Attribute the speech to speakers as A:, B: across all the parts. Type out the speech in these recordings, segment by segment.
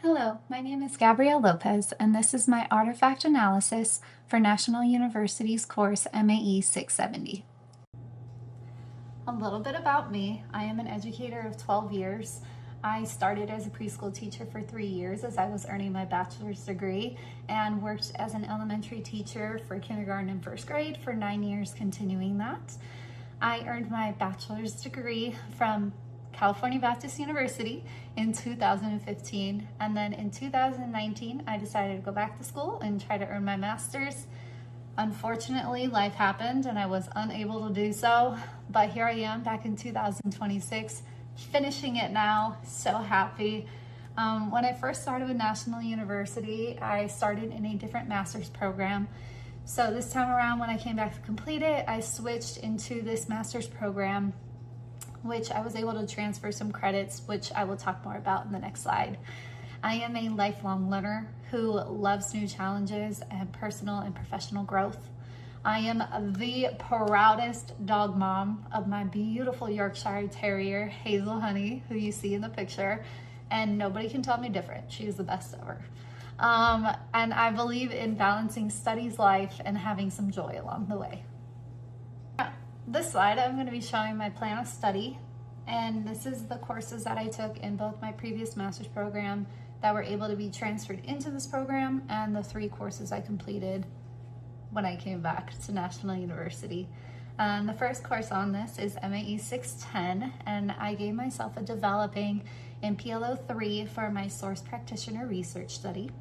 A: Hello, my name is Gabrielle Lopez, and this is my artifact analysis for National University's course MAE 670. A little bit about me. I am an educator of 12 years. I started as a preschool teacher for 3 years as I was earning my bachelor's degree and worked as an elementary teacher for kindergarten and first grade for 9 years, continuing that. I earned my bachelor's degree from California Baptist University in 2015, and then in 2019 I decided to go back to school and try to earn my master's. Unfortunately, life happened and I was unable to do so, but here I am back in 2026, finishing it now. So happy. When I first started with National University, I started in a different master's program. So this time around, when I came back to complete it, I switched into this master's program, which I was able to transfer some credits, which I will talk more about in the next slide. I am a lifelong learner who loves new challenges and personal and professional growth. I am the proudest dog mom of my beautiful Yorkshire Terrier, Hazel Honey, who you see in the picture, and nobody can tell me different. She is the best ever. And I believe in balancing studies, life, and having some joy along the way. This slide, I'm going to be showing my plan of study, and this is the courses that I took in both my previous master's program that were able to be transferred into this program and the 3 courses I completed when I came back to National University. The first course on this is MAE 610, and I gave myself a developing in PLO 3 for my source practitioner research study.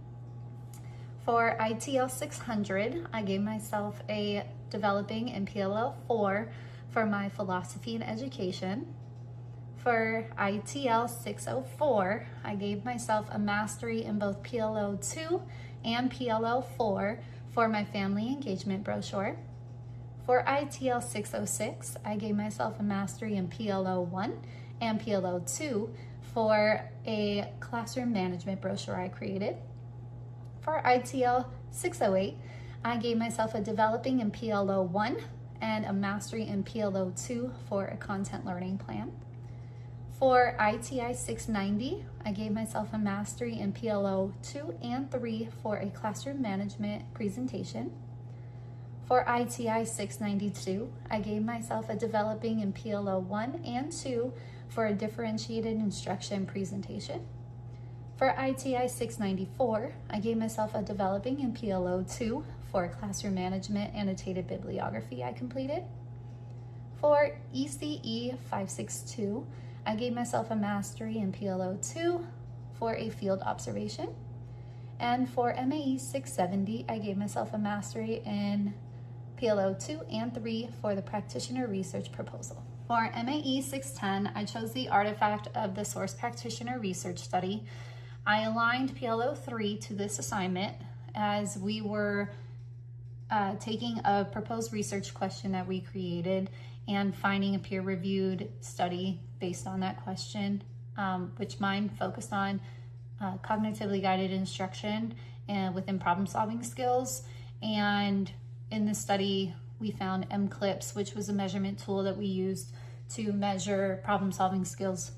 A: For ITL 600, I gave myself a developing in PLO 4 for my philosophy and education. For ITL 604, I gave myself a mastery in both PLO 2 and PLO 4 for my family engagement brochure. For ITL 606, I gave myself a mastery in PLO 1 and PLO 2 for a classroom management brochure I created. For ITL 608, I gave myself a developing in PLO 1 and a mastery in PLO 2 for a content learning plan. For ITI 690, I gave myself a mastery in PLO 2 and 3 for a classroom management presentation. For ITI 692, I gave myself a developing in PLO 1 and 2 for a differentiated instruction presentation. For ITI 694, I gave myself a developing in PLO 2 for classroom management annotated bibliography I completed. For ECE 562, I gave myself a mastery in PLO 2 for a field observation. And for MAE 670, I gave myself a mastery in PLO 2 and 3 for the practitioner research proposal. For MAE 610, I chose the artifact of the source practitioner research study. I aligned PLO 3 to this assignment as we were taking a proposed research question that we created and finding a peer-reviewed study based on that question, which mine focused on cognitively guided instruction and within problem-solving skills. And in this study, we found MCLIPS, which was a measurement tool that we used to measure problem-solving skills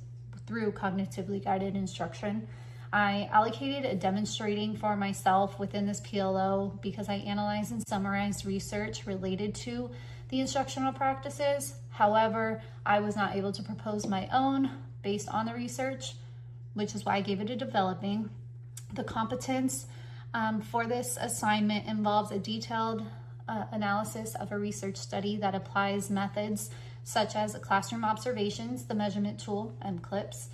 A: through cognitively guided instruction. I allocated a demonstrating for myself within this PLO because I analyzed and summarized research related to the instructional practices. However, I was not able to propose my own based on the research, which is why I gave it a developing. The competence for this assignment involves a detailed analysis of a research study that applies methods such as classroom observations, the measurement tool, MCLIPS,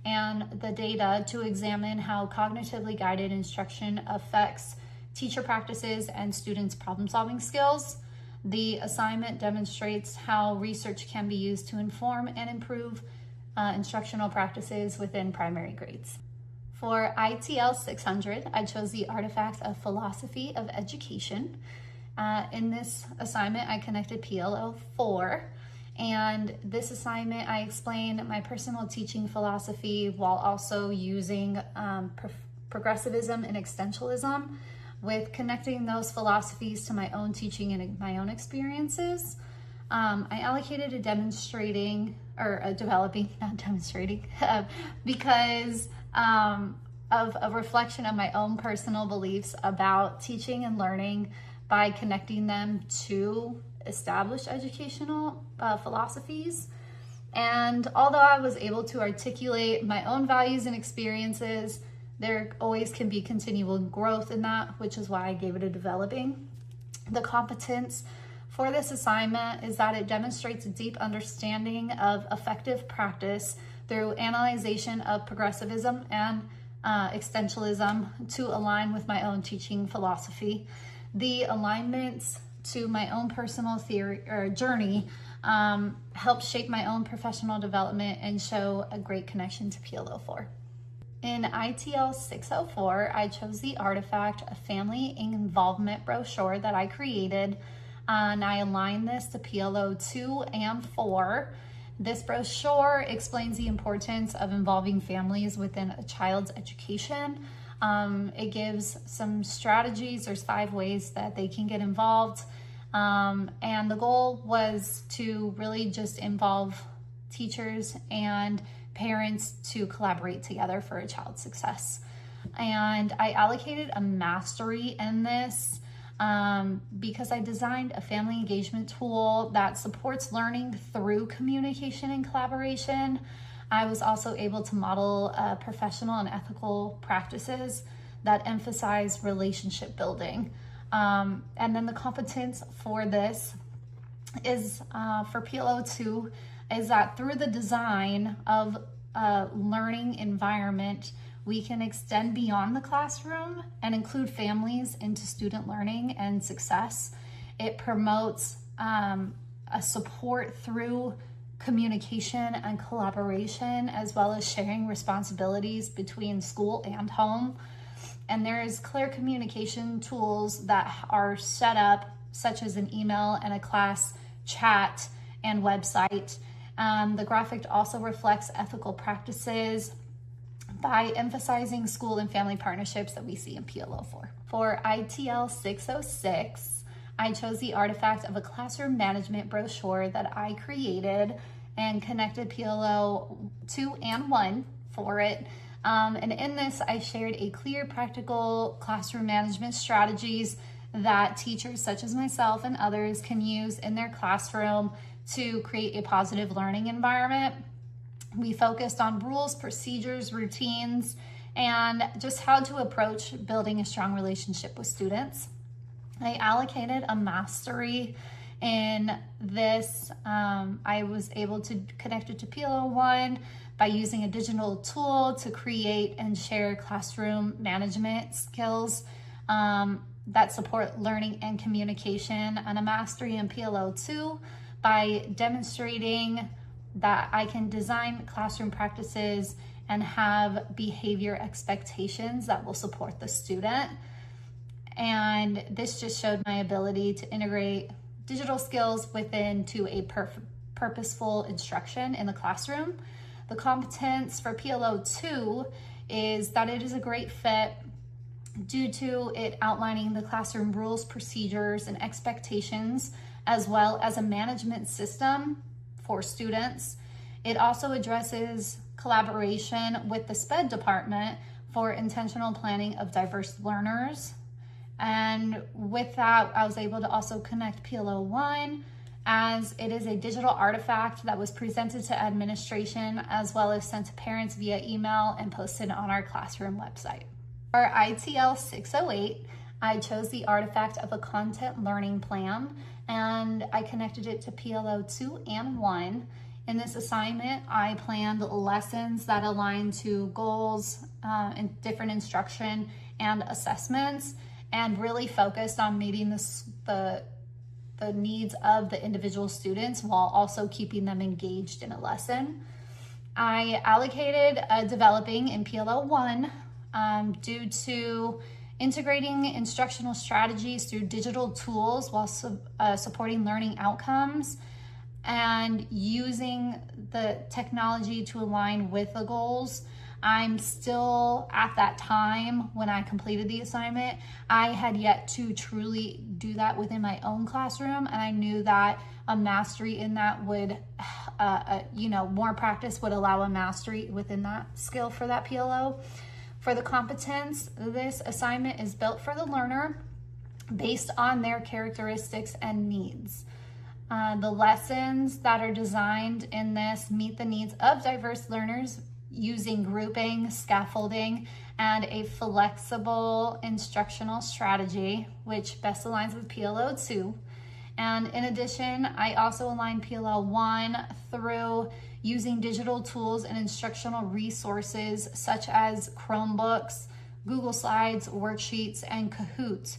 A: and the data to examine how cognitively guided instruction affects teacher practices and students' problem-solving skills. The assignment demonstrates how research can be used to inform and improve instructional practices within primary grades. For ITL 600, I chose the artifact of philosophy of education. In this assignment, I connected PLO 4. And this assignment, I explained my personal teaching philosophy while also using progressivism and existentialism, with connecting those philosophies to my own teaching and my own experiences. I allocated a demonstrating, or a developing, not demonstrating, because of a reflection of my own personal beliefs about teaching and learning by connecting them to established educational philosophies. And although I was able to articulate my own values and experiences, there always can be continual growth in that, which is why I gave it a developing. The competence for this assignment is that it demonstrates a deep understanding of effective practice through analyzation of progressivism and existentialism to align with my own teaching philosophy. The alignments to my own personal theory or journey helped shape my own professional development and show a great connection to PLO 4. In ITL 604, I chose the artifact, a family involvement brochure that I created, and I aligned this to PLO 2 and 4. This brochure explains the importance of involving families within a child's education. It gives some strategies. There's 5 ways that they can get involved. And the goal was to really just involve teachers and parents to collaborate together for a child's success. And I allocated a mastery in this because I designed a family engagement tool that supports learning through communication and collaboration. I was also able to model professional and ethical practices that emphasize relationship building. And then the competence for this is for PLO 2 is that through the design of a learning environment, we can extend beyond the classroom and include families into student learning and success. It promotes a support through communication and collaboration, as well as sharing responsibilities between school and home. And there is clear communication tools that are set up, such as an email and a class chat and website. The graphic also reflects ethical practices by emphasizing school and family partnerships that we see in PLO 4. For ITL 606, I chose the artifact of a classroom management brochure that I created and connected PLO 2 and 1 for it. And in this, I shared a clear, practical classroom management strategies that teachers such as myself and others can use in their classroom to create a positive learning environment. We focused on rules, procedures, routines, and just how to approach building a strong relationship with students. I allocated a mastery in this. I was able to connect it to PLO 1 by using a digital tool to create and share classroom management skills that support learning and communication, and a mastery in PLO 2 by demonstrating that I can design classroom practices and have behavior expectations that will support the student. And this just showed my ability to integrate digital skills within to a purposeful instruction in the classroom. The competence for PLO 2 is that it is a great fit due to it outlining the classroom rules, procedures, and expectations, as well as a management system for students. It also addresses collaboration with the SPED department for intentional planning of diverse learners. And with that, I was able to also connect PLO 1, as it is a digital artifact that was presented to administration as well as sent to parents via email and posted on our classroom website. For ITL 608, I chose the artifact of a content learning plan, and I connected it to PLO 2 and 1. In this assignment, I planned lessons that align to goals and different instruction and assessments, and really focused on meeting the needs of the individual students while also keeping them engaged in a lesson. I allocated developing in PLO 1 due to integrating instructional strategies through digital tools while supporting learning outcomes, and using the technology to align with the goals. I'm still at that time when I completed the assignment. I had yet to truly do that within my own classroom, and I knew that a mastery in that would, more practice would allow a mastery within that skill for that PLO. For the competence, this assignment is built for the learner based on their characteristics and needs. The lessons that are designed in this meet the needs of diverse learners using grouping, scaffolding, and a flexible instructional strategy, which best aligns with PLO 2. And in addition, I also align PLO 1 through using digital tools and instructional resources such as Chromebooks, Google Slides, worksheets, and Kahoot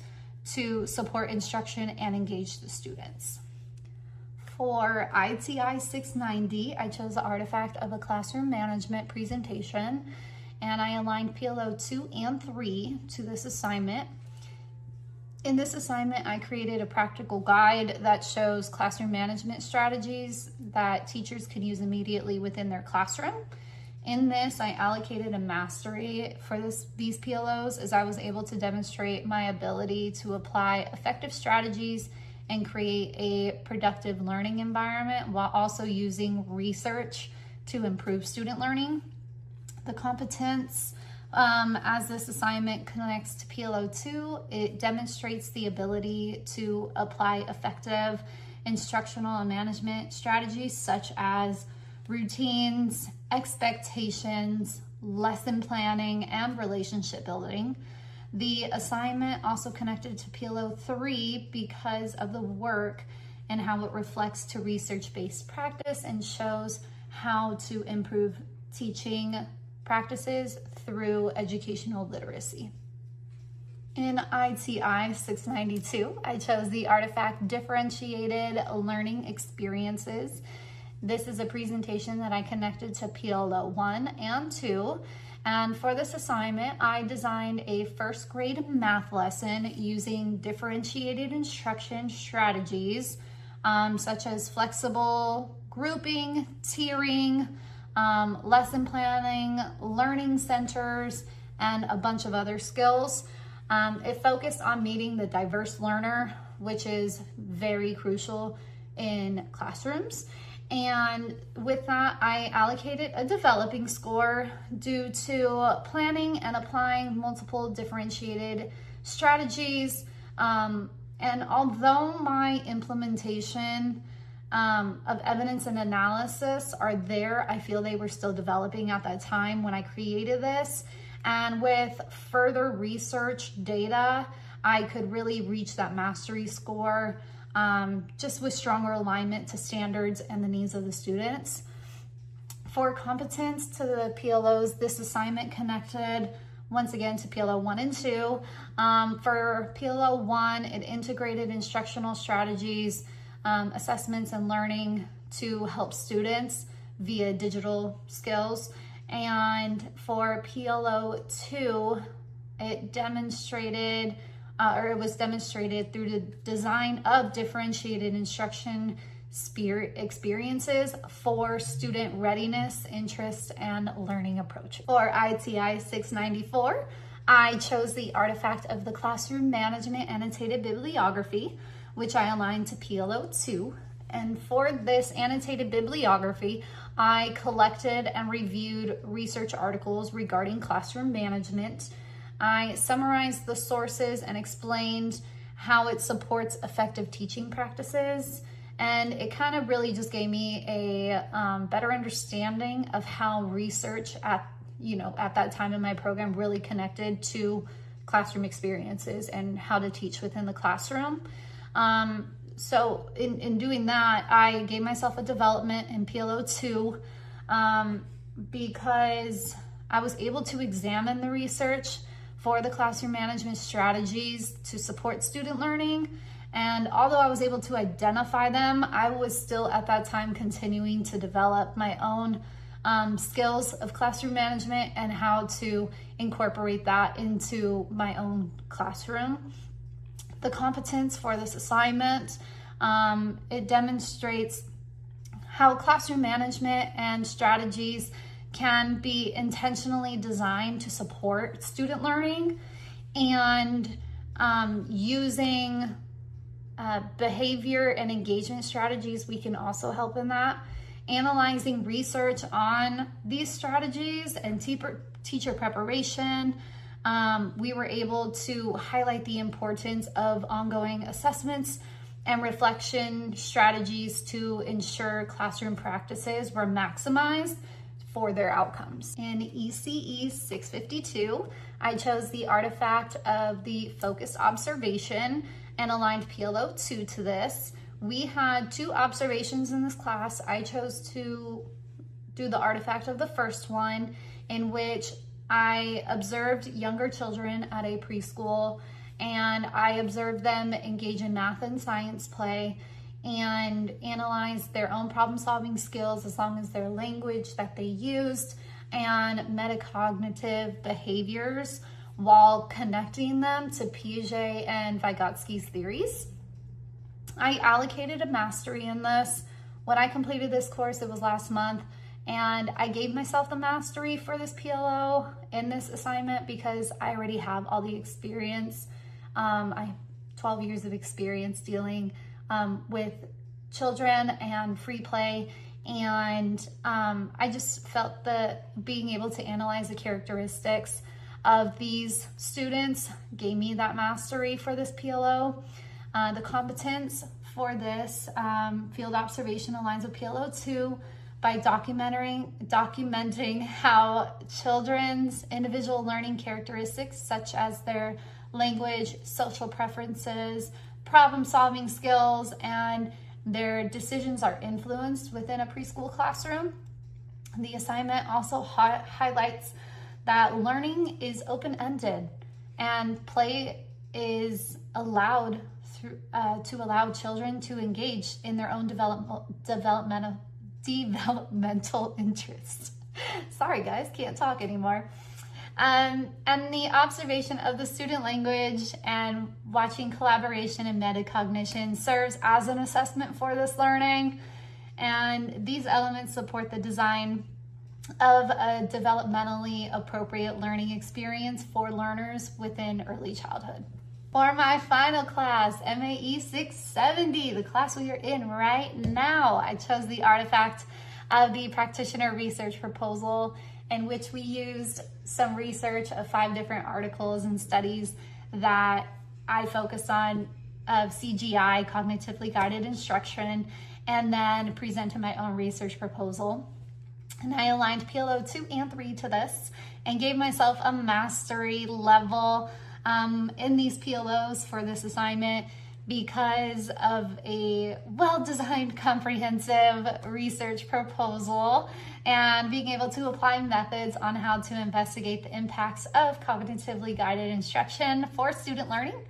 A: to support instruction and engage the students. For ITI 690, I chose the artifact of a classroom management presentation, and I aligned PLO 2 and 3 to this assignment. In this assignment, I created a practical guide that shows classroom management strategies that teachers can use immediately within their classroom. In this, I allocated a mastery for these PLOs, as I was able to demonstrate my ability to apply effective strategies and create a productive learning environment while also using research to improve student learning. The competence, as this assignment connects to PLO 2, it demonstrates the ability to apply effective instructional and management strategies such as routines, expectations, lesson planning, and relationship building. The assignment also connected to PLO 3 because of the work and how it reflects to research-based practice and shows how to improve teaching practices through educational literacy. In ITI 692, I chose the artifact Differentiated Learning Experiences. This is a presentation that I connected to PLO 1 and 2. And for this assignment, I designed a first grade math lesson using differentiated instruction strategies, such as flexible grouping, tiering, lesson planning, learning centers, and a bunch of other skills. It focused on meeting the diverse learner, which is very crucial in classrooms. And with that, I allocated a developing score due to planning and applying multiple differentiated strategies. And although my implementation of evidence and analysis are there, I feel they were still developing at that time when I created this. And with further research data, I could really reach that mastery score just with stronger alignment to standards and the needs of the students. For competence to the PLOs, this assignment connected once again to PLO 1 and 2. For PLO 1, it integrated instructional strategies, assessments, and learning to help students via digital skills. And for PLO 2, it demonstrated it was demonstrated through the design of differentiated instruction experiences for student readiness, interest, and learning approach. For ITI 694, I chose the artifact of the classroom management annotated bibliography, which I aligned to PLO 2. And for this annotated bibliography, I collected and reviewed research articles regarding classroom management. I summarized the sources and explained how it supports effective teaching practices. And it kind of really just gave me a better understanding of how research at that time in my program really connected to classroom experiences and how to teach within the classroom. So in doing that, I gave myself a development in PLO 2 because I was able to examine the research for the classroom management strategies to support student learning. And although I was able to identify them, I was still at that time continuing to develop my own skills of classroom management and how to incorporate that into my own classroom. The competence for this assignment, it demonstrates how classroom management and strategies can be intentionally designed to support student learning, and using behavior and engagement strategies, we can also help in that. Analyzing research on these strategies and teacher preparation. We were able to highlight the importance of ongoing assessments and reflection strategies to ensure classroom practices were maximized for their outcomes. In ECE 652, I chose the artifact of the focused observation and aligned PLO 2 to this. We had 2 observations in this class. I chose to do the artifact of the first one, in which I observed younger children at a preschool, and I observed them engage in math and science play and analyze their own problem-solving skills as long as their language that they used and metacognitive behaviors while connecting them to Piaget and Vygotsky's theories. I allocated a mastery in this. When I completed this course, it was last month, and I gave myself the mastery for this PLO in this assignment because I already have all the experience. I have 12 years of experience dealing with children and free play, and I just felt that being able to analyze the characteristics of these students gave me that mastery for this PLO. The competence for this field observation aligns with PLO 2 by documenting how children's individual learning characteristics, such as their language, social preferences, problem-solving skills, and their decisions are influenced within a preschool classroom. The assignment also highlights that learning is open-ended and play is allowed to allow children to engage in their own developmental interests. Sorry guys, can't talk anymore. And the observation of the student language and watching collaboration and metacognition serves as an assessment for this learning. And these elements support the design of a developmentally appropriate learning experience for learners within early childhood. For my final class, MAE 670, the class we are in right now, I chose the artifact of the practitioner research proposal, in which we used some research of 5 different articles and studies that I focused on of CGI, cognitively guided instruction, and then presented my own research proposal. And I aligned PLO 2 and 3 to this and gave myself a mastery level in these PLOs for this assignment because of a well-designed, comprehensive research proposal and being able to apply methods on how to investigate the impacts of cognitively guided instruction for student learning.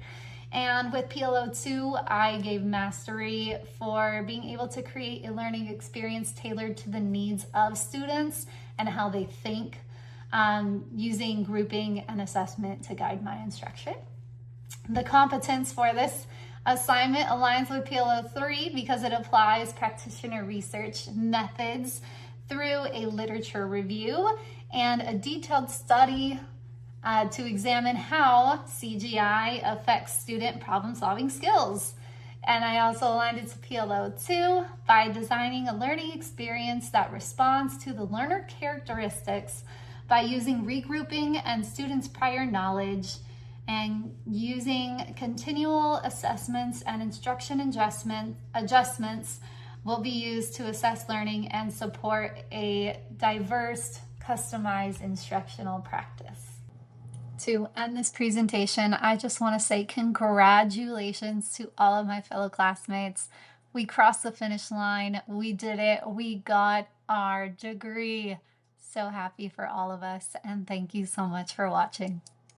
A: And with PLO 2, I gave mastery for being able to create a learning experience tailored to the needs of students and how they think, using grouping and assessment to guide my instruction. The competence for this assignment aligns with PLO 3 because it applies practitioner research methods through a literature review and a detailed study to examine how CGI affects student problem-solving skills. And I also aligned it to PLO 2 by designing a learning experience that responds to the learner characteristics by using regrouping and students' prior knowledge and using continual assessments and instruction adjustments will be used to assess learning and support a diverse, customized instructional practice. To end this presentation, I just want to say congratulations to all of my fellow classmates. We crossed the finish line. We did it. We got our degree. So happy for all of us, and thank you so much for watching.